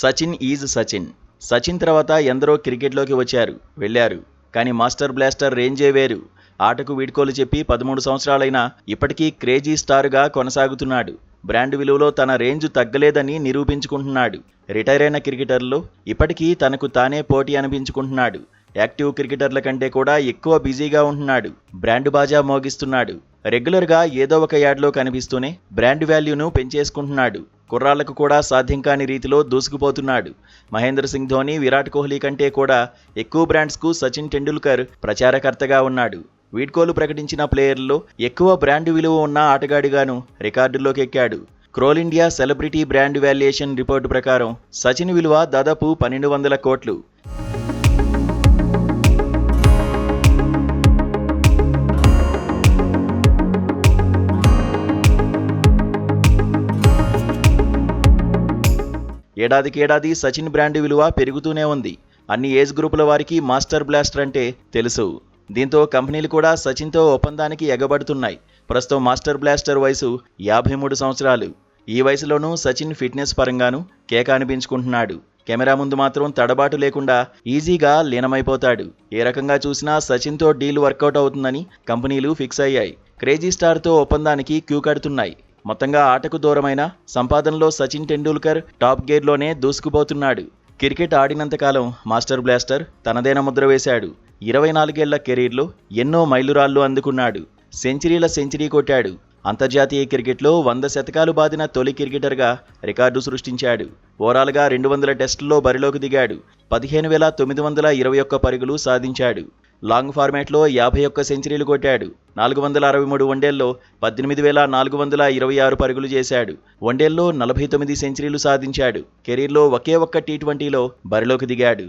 Sachin is Sachin. Sachin తర్వాత ఎందరో క్రికెట్లోకి వచ్చారు, వెళ్లారు. కానీ మాస్టర్ బ్లాస్టర్ రేంజే వేరు. ఆటకు వీడ్కోలు చెప్పి 13 సంవత్సరాలైనా ఇప్పటికీ క్రేజీ స్టార్గా కొనసాగుతున్నాడు. బ్రాండ్ విలువలో తన రేంజ్ తగ్గలేదని నిరూపించుకుంటున్నాడు. రిటైర్ అయిన క్రికెటర్లో ఇప్పటికీ తనకు తానే పోటీ అనిపించుకుంటున్నాడు. యాక్టివ్ క్రికెటర్ల కంటే కూడా ఎక్కువ బిజీగా ఉంటున్నాడు. బ్రాండ్ బాజా మోగిస్తున్నాడు. రెగ్యులర్గా ఏదో ఒక యాడ్లో కనిపిస్తూనే బ్రాండ్ వాల్యూను పెంచేసుకుంటున్నాడు. కుర్రాళ్లకు కూడా సాధ్యం కాని రీతిలో దూసుకుపోతున్నాడు. మహేంద్ర సింగ్ ధోని, విరాట్ కోహ్లీ కంటే కూడా ఎక్కువ బ్రాండ్స్కు సచిన్ టెండూల్కర్ ప్రచారకర్తగా ఉన్నాడు. వీడ్కోలు ప్రకటించిన ప్లేయర్లలో ఎక్కువ బ్రాండ్ విలువ ఉన్న ఆటగాడిగాను రికార్డుల్లోకి ఎక్కాడు. Scroll India celebrity brand valuation report ప్రకారం సచిన్ విలువ దాదాపు 1200 కోట్లు. ఏడాదికేడాది సచిన్ బ్రాండ్ విలువ పెరుగుతూనే ఉంది. అన్ని ఏజ్ గ్రూపుల వారికి మాస్టర్ బ్లాస్టర్ అంటే తెలుసు. దీంతో కంపెనీలు కూడా సచిన్తో ఒప్పందానికి ఎగబడుతున్నాయి. ప్రస్తుతం మాస్టర్ బ్లాస్టర్ వయసు 53 సంవత్సరాలు. ఈ వయసులోనూ సచిన్ ఫిట్నెస్ పరంగానూ కేక అనిపించుకుంటున్నాడు. కెమెరా ముందు మాత్రం తడబాటు లేకుండా ఈజీగా లీనమైపోతాడు. ఏ రకంగా చూసినా సచిన్తో డీల్ వర్కౌట్ అవుతుందని కంపెనీలు ఫిక్స్ అయ్యాయి. క్రేజీ స్టార్తో ఒప్పందానికి క్యూ కడుతున్నాయి. మొత్తంగా ఆటకు దూరమైన సంపాదనలో సచిన్ టెండూల్కర్ టాప్ గేర్లోనే దూసుకుపోతున్నాడు. క్రికెట్ ఆడినంతకాలం మాస్టర్ బ్లాస్టర్ తనదైన ముద్ర వేశాడు. 24 ఏళ్ల కెరీర్లో ఎన్నో మైలురాళ్లు అందుకున్నాడు. సెంచరీ కొట్టాడు. అంతర్జాతీయ క్రికెట్లో 100 శతకాలు బాదిన తొలి క్రికెటర్గా రికార్డు సృష్టించాడు. ఓవరాల్గా 200 టెస్టుల్లో బరిలోకి దిగాడు. 15,921 పరుగులు సాధించాడు. లాంగ్ ఫార్మాట్లో 51 సెంచరీలు కొట్టాడు. 463 వన్డేల్లో 18,426 పరుగులు చేశాడు. వన్డేల్లో 49 సెంచరీలు సాధించాడు. కెరీర్లో ఒకే ఒక్క టీ20లో బరిలోకి దిగాడు.